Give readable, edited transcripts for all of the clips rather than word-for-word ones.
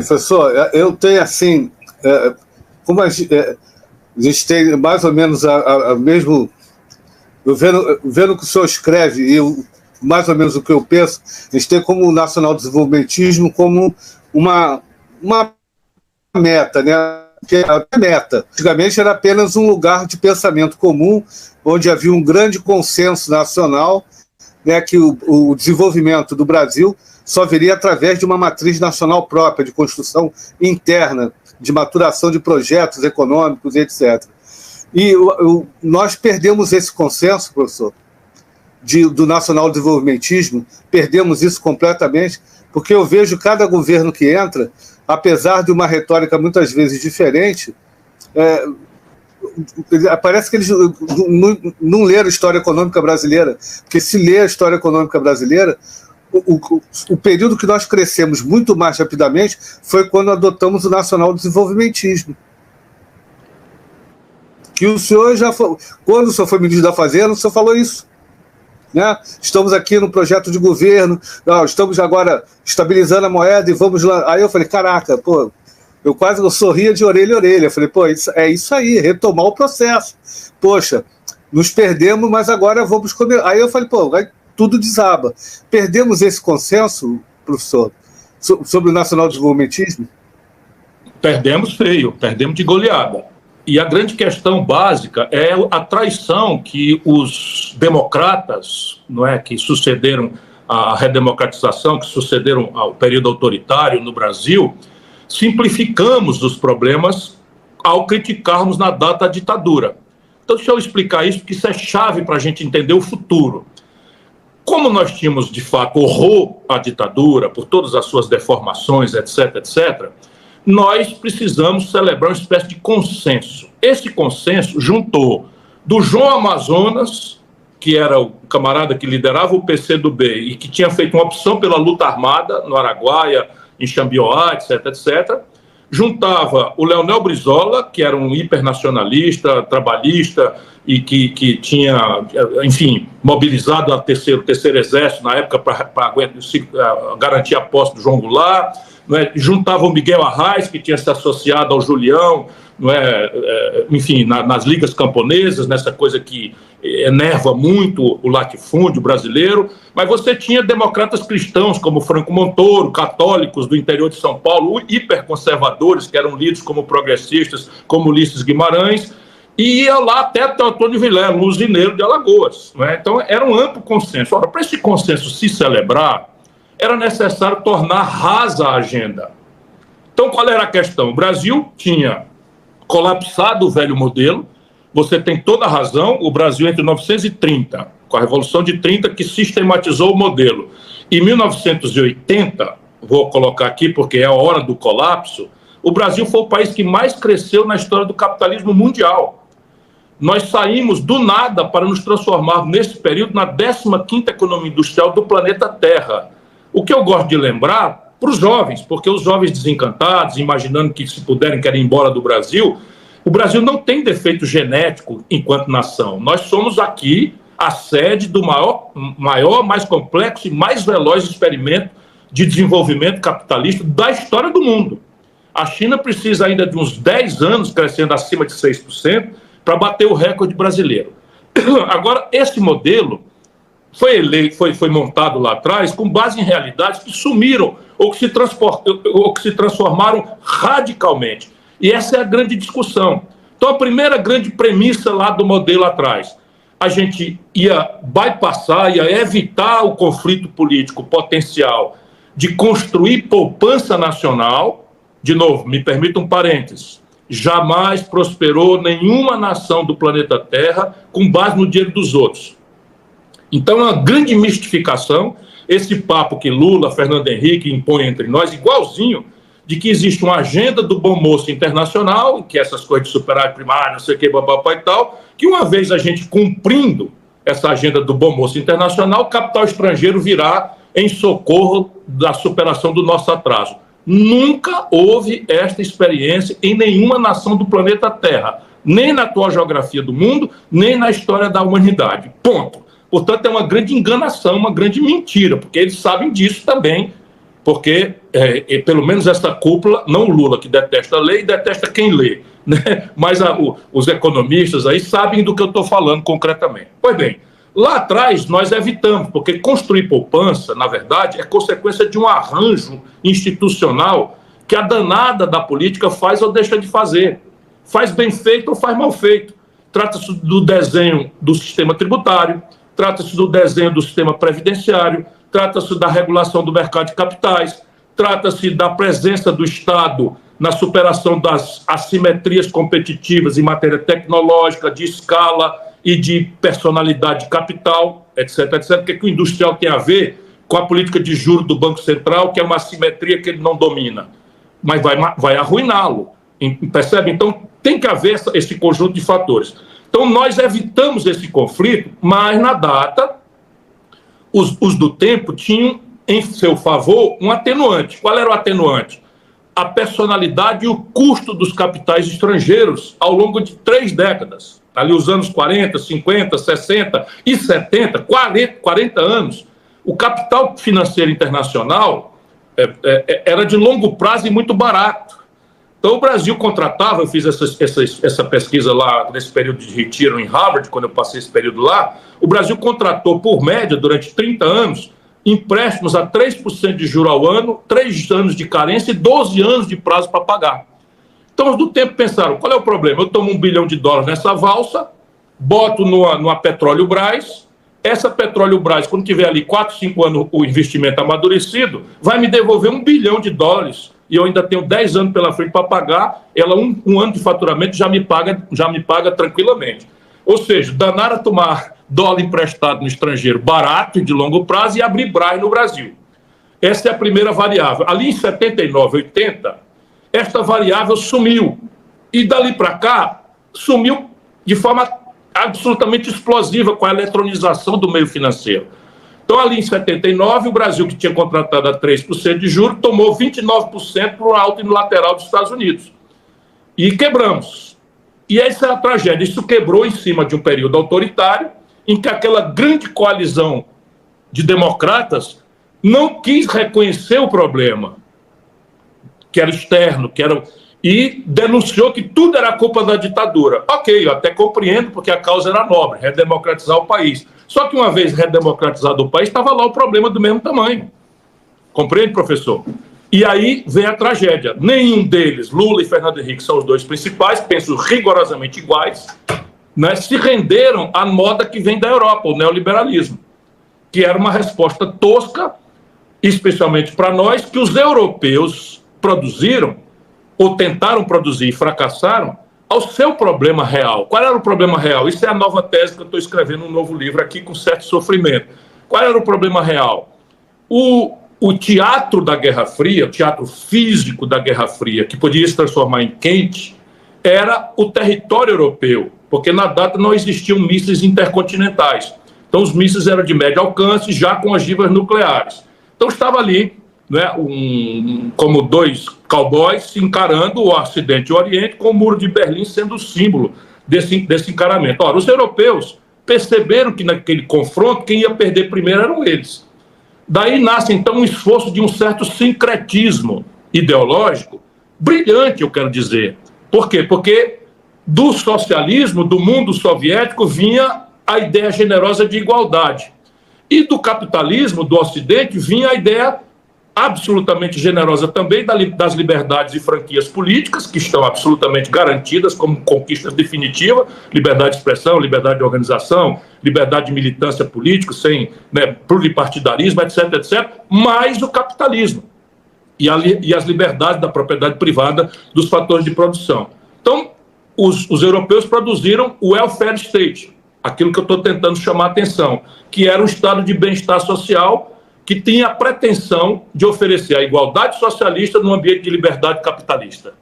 Professor, eu tenho assim, como a gente tem mais ou menos a mesmo, eu vendo o que o senhor escreve e mais ou menos o que eu penso, a gente tem como o nacional-desenvolvimentismo como uma meta, né? Que é a meta. Antigamente era apenas um lugar de pensamento comum, onde havia um grande consenso nacional, né, que o desenvolvimento do Brasil só viria através de uma matriz nacional própria, de construção interna, de maturação de projetos econômicos, etc. E nós perdemos esse consenso, professor, do nacional-desenvolvimentismo, perdemos isso completamente, porque eu vejo cada governo que entra, apesar de uma retórica muitas vezes diferente, parece que eles não leram a história econômica brasileira, porque se lê a história econômica brasileira, o período que nós crescemos muito mais rapidamente foi quando adotamos o nacional-desenvolvimentismo. Que o senhor quando o senhor foi ministro da Fazenda, o senhor falou isso. Né? Estamos aqui no projeto de governo, estamos agora estabilizando a moeda e vamos lá. Aí eu falei, caraca, pô, eu sorria de orelha a orelha. Eu falei, pô, é isso aí, retomar o processo. Poxa, nos perdemos, mas agora vamos comer. Aí eu falei, pô, tudo desaba. Perdemos esse consenso, professor, sobre o nacional-desenvolvimentismo? Perdemos feio, perdemos de goleada. E a grande questão básica é a traição que os democratas, não é, que sucederam à redemocratização, que sucederam ao período autoritário no Brasil, simplificamos os problemas ao criticarmos na data a ditadura. Então, deixa eu explicar isso, porque isso é chave para a gente entender o futuro. Como nós tínhamos, de fato, horror à ditadura, por todas as suas deformações, etc., etc., nós precisamos celebrar uma espécie de consenso. Esse consenso juntou do João Amazonas, que era o camarada que liderava o PCdoB e que tinha feito uma opção pela luta armada no Araguaia, em Xambioá, etc., etc., juntava o Leonel Brizola, que era um hipernacionalista, trabalhista e que tinha, enfim, mobilizado o terceiro exército na época para garantir a posse do João Goulart, não é? Juntava o Miguel Arraes, que tinha se associado ao Julião, não é? Enfim, nas ligas camponesas, nessa coisa que enerva muito o latifúndio brasileiro, mas você tinha democratas cristãos como Franco Montoro, católicos do interior de São Paulo, hiperconservadores, que eram lidos como progressistas, como Ulisses Guimarães, e ia lá até Antônio Vilela, um usineiro de Alagoas. Não é? Então, era um amplo consenso. Ora, para esse consenso se celebrar, era necessário tornar rasa a agenda. Então, qual era a questão? O Brasil tinha colapsado o velho modelo. Você tem toda a razão, o Brasil entre 1930, com a Revolução de 30, que sistematizou o modelo, e 1980, vou colocar aqui porque é a hora do colapso, o Brasil foi o país que mais cresceu na história do capitalismo mundial. Nós saímos do nada para nos transformar, nesse período, na 15ª economia industrial do planeta Terra. O que eu gosto de lembrar para os jovens, porque os jovens desencantados, imaginando que se puderem querem ir embora do Brasil, o Brasil não tem defeito genético enquanto nação. Nós somos aqui a sede do maior, mais complexo e mais veloz experimento de desenvolvimento capitalista da história do mundo. A China precisa ainda de uns 10 anos, crescendo acima de 6%, para bater o recorde brasileiro. Agora, esse modelo foi montado lá atrás com base em realidades que sumiram ou que se transformaram radicalmente. E essa é a grande discussão. Então, a primeira grande premissa lá do modelo atrás, a gente ia bypassar, ia evitar o conflito político potencial de construir poupança nacional. De novo, me permita um parênteses. Jamais prosperou nenhuma nação do planeta Terra com base no dinheiro dos outros. Então, é uma grande mistificação esse papo que Lula, Fernando Henrique impõe entre nós, igualzinho, de que existe uma agenda do bom moço internacional, que essas coisas de superávit primário, não sei o que, babapá e tal, que uma vez a gente cumprindo essa agenda do bom moço internacional, o capital estrangeiro virá em socorro da superação do nosso atraso. Nunca houve esta experiência em nenhuma nação do planeta Terra, nem na atual geografia do mundo, nem na história da humanidade. Ponto. Portanto, é uma grande enganação, uma grande mentira, porque eles sabem disso também, porque pelo menos essa cúpula, não o Lula, que detesta a lei, detesta quem lê, né? Mas os economistas aí sabem do que eu estou falando concretamente. Pois bem, lá atrás nós evitamos, porque construir poupança, na verdade, é consequência de um arranjo institucional que a danada da política faz ou deixa de fazer. Faz bem feito ou faz mal feito. Trata-se do desenho do sistema tributário, trata-se do desenho do sistema previdenciário, trata-se da regulação do mercado de capitais, trata-se da presença do Estado na superação das assimetrias competitivas em matéria tecnológica, de escala e de personalidade de capital, etc, etc. O que o industrial tem a ver com a política de juros do Banco Central, que é uma assimetria que ele não domina, mas vai arruiná-lo, percebe? Então, tem que haver esse conjunto de fatores. Então, nós evitamos esse conflito, mas na data, os do tempo tinham em seu favor um atenuante. Qual era o atenuante? A personalidade e o custo dos capitais estrangeiros ao longo de 3 décadas. Ali os anos 40, 50, 60 e 70, 40 anos. O capital financeiro internacional era de longo prazo e muito barato. Então, o Brasil contratava, eu fiz essa pesquisa lá nesse período de retiro em Harvard, quando eu passei esse período lá, o Brasil contratou, por média, durante 30 anos, empréstimos a 3% de juros ao ano, 3 anos de carência e 12 anos de prazo para pagar. Então, os do tempo pensaram, qual é o problema? Eu tomo $1 bilhão nessa valsa, boto numa Petróleo-Brás, essa Petróleo-Brás, quando tiver ali 4, 5 anos o investimento amadurecido, vai me devolver $1 bilhão, e eu ainda tenho 10 anos pela frente para pagar, ela um ano de faturamento já me paga tranquilamente. Ou seja, danar a tomar dólar emprestado no estrangeiro barato e de longo prazo e abrir Brás no Brasil. Essa é a primeira variável. Ali em 79, 80, esta variável sumiu. E dali para cá, sumiu de forma absolutamente explosiva com a eletronização do meio financeiro. Então, ali em 79, o Brasil, que tinha contratado a 3% de juros, tomou 29% para o alto unilateral dos Estados Unidos. E quebramos. E essa é a tragédia. Isso quebrou em cima de um período autoritário, em que aquela grande coalizão de democratas não quis reconhecer o problema, que era externo, e denunciou que tudo era culpa da ditadura. Ok, eu até compreendo, porque a causa era nobre, redemocratizar o país. Só que uma vez redemocratizado o país, estava lá o problema do mesmo tamanho. Compreende, professor? E aí vem a tragédia. Nenhum deles, Lula e Fernando Henrique, são os dois principais, penso rigorosamente iguais, né, se renderam à moda que vem da Europa, o neoliberalismo, que era uma resposta tosca, especialmente para nós, que os europeus produziram, ou tentaram produzir e fracassaram, ao seu problema real. Qual era o problema real? Isso é a nova tese que eu estou escrevendo um novo livro aqui com certo sofrimento. Qual era o problema real? O teatro da Guerra Fria, o teatro físico da Guerra Fria, que podia se transformar em quente, era o território europeu, porque na data não existiam mísseis intercontinentais. Então os mísseis eram de médio alcance, já com ogivas nucleares. Então estava ali, né, como dois cowboys se encarando o Ocidente e o Oriente, com o Muro de Berlim sendo o símbolo desse encaramento. Ora, os europeus perceberam que naquele confronto quem ia perder primeiro eram eles. Daí nasce, então, um esforço de um certo sincretismo ideológico, brilhante, eu quero dizer. Por quê? Porque do socialismo, do mundo soviético, vinha a ideia generosa de igualdade. E do capitalismo, do Ocidente, vinha a ideia absolutamente generosa também das liberdades e franquias políticas, que estão absolutamente garantidas como conquista definitiva, liberdade de expressão, liberdade de organização, liberdade de militância política, sem, né, pluripartidarismo, etc, etc, mais o capitalismo e as liberdades da propriedade privada dos fatores de produção. Então, os europeus produziram o welfare state, aquilo que eu estou tentando chamar a atenção, que era um estado de bem-estar social que tinha a pretensão de oferecer a igualdade socialista num ambiente de liberdade capitalista.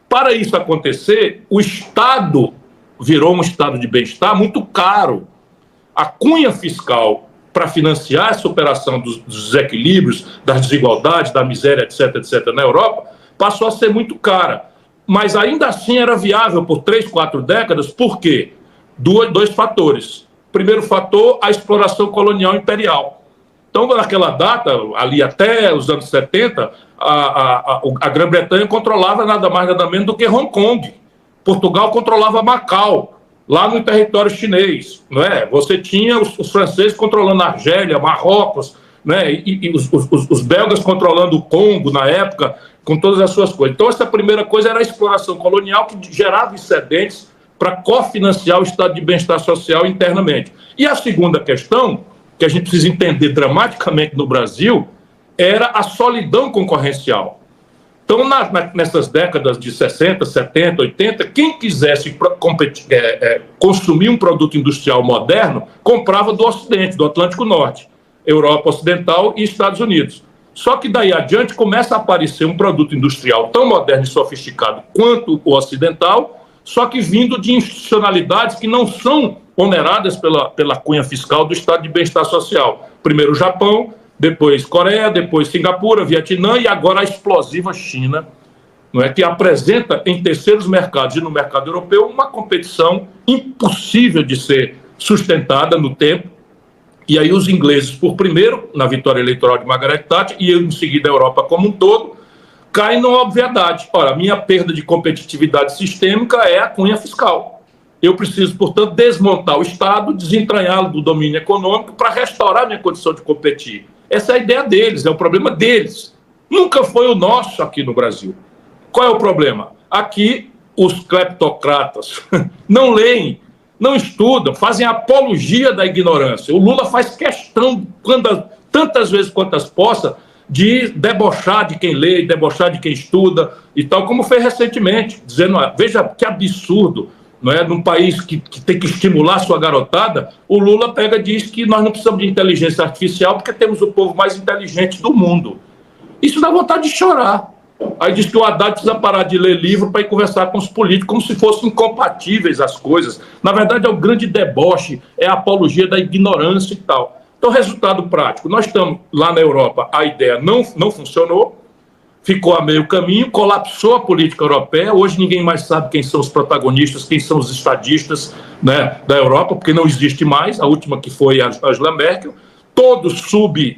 Para isso acontecer, o Estado virou um estado de bem-estar muito caro. A cunha fiscal para financiar essa operação dos desequilíbrios, das desigualdades, da miséria, etc., etc., na Europa, passou a ser muito cara. Mas ainda assim era viável por 3, 4 décadas. Por quê? Dois fatores. Primeiro fator, a exploração colonial imperial. Então, naquela data, ali até os anos 70, a Grã-Bretanha controlava nada mais, nada menos do que Hong Kong. Portugal controlava Macau, lá no território chinês. Não é? Você tinha os franceses controlando a Argélia, Marrocos, né? E os belgas controlando o Congo na época, com todas as suas coisas. Então, essa primeira coisa era a exploração colonial que gerava excedentes para cofinanciar o estado de bem-estar social internamente. E a segunda questão, que a gente precisa entender dramaticamente no Brasil, era a solidão concorrencial. Então, nessas décadas de 60, 70, 80, quem quisesse consumir um produto industrial moderno, comprava do Ocidente, do Atlântico Norte, Europa Ocidental e Estados Unidos. Só que daí adiante começa a aparecer um produto industrial tão moderno e sofisticado quanto o ocidental, só que vindo de institucionalidades que não são oneradas pela cunha fiscal do estado de bem-estar social. Primeiro o Japão, depois Coreia, depois Singapura, Vietnã e agora a explosiva China, não é, que apresenta em terceiros mercados e no mercado europeu uma competição impossível de ser sustentada no tempo. E aí os ingleses, por primeiro, na vitória eleitoral de Margaret Thatcher, e em seguida a Europa como um todo, caem na obviedade. Ora, a minha perda de competitividade sistêmica é a cunha fiscal. Eu preciso, portanto, desmontar o Estado, desentranhá-lo do domínio econômico para restaurar a minha condição de competir. Essa é a ideia deles, é o problema deles. Nunca foi o nosso aqui no Brasil. Qual é o problema? Aqui, os cleptocratas não leem, não estudam, fazem apologia da ignorância. O Lula faz questão, tantas vezes quantas possa, de debochar de quem lê, debochar de quem estuda e tal, como fez recentemente, dizendo, veja que absurdo, não é? Num país que tem que estimular a sua garotada, o Lula pega e diz que nós não precisamos de inteligência artificial porque temos o povo mais inteligente do mundo. Isso dá vontade de chorar. Aí diz que o Haddad precisa parar de ler livro para ir conversar com os políticos como se fossem incompatíveis as coisas. Na verdade, é o grande deboche, é a apologia da ignorância e tal. Então, resultado prático, nós estamos lá na Europa, a ideia não funcionou, ficou a meio caminho, colapsou a política europeia, hoje ninguém mais sabe quem são os protagonistas, quem são os estadistas, né, da Europa, porque não existe mais, a última que foi a Angela Merkel, todos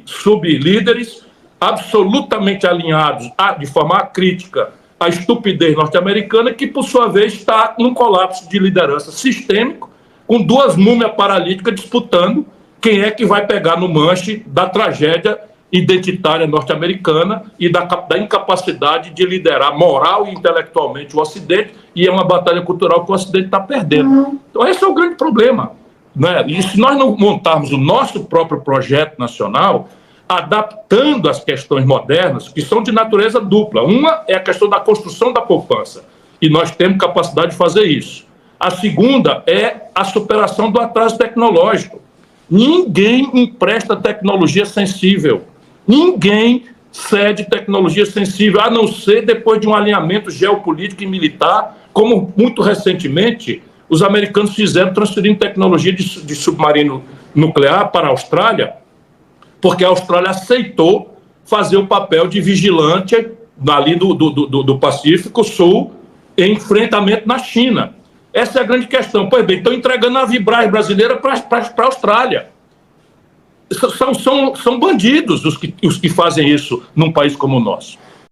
sublíderes, absolutamente alinhados de forma crítica à estupidez norte-americana, que por sua vez está num colapso de liderança sistêmico, com duas múmias paralíticas disputando quem é que vai pegar no manche da tragédia identitária norte-americana e da incapacidade de liderar moral e intelectualmente o Ocidente, e é uma batalha cultural que o Ocidente está perdendo. Então esse é o grande problema, né? E se nós não montarmos o nosso próprio projeto nacional, adaptando as questões modernas, que são de natureza dupla. Uma é a questão da construção da poupança, e nós temos capacidade de fazer isso. A segunda é a superação do atraso tecnológico. Ninguém empresta tecnologia sensível. Ninguém cede tecnologia sensível, a não ser depois de um alinhamento geopolítico e militar, como muito recentemente os americanos fizeram, transferindo tecnologia de submarino nuclear para a Austrália, porque a Austrália aceitou fazer o papel de vigilante ali do Pacífico Sul em enfrentamento na China. Essa é a grande questão. Pois bem, estão entregando a Vibraz brasileira para a Austrália. São bandidos os que fazem isso num país como o nosso.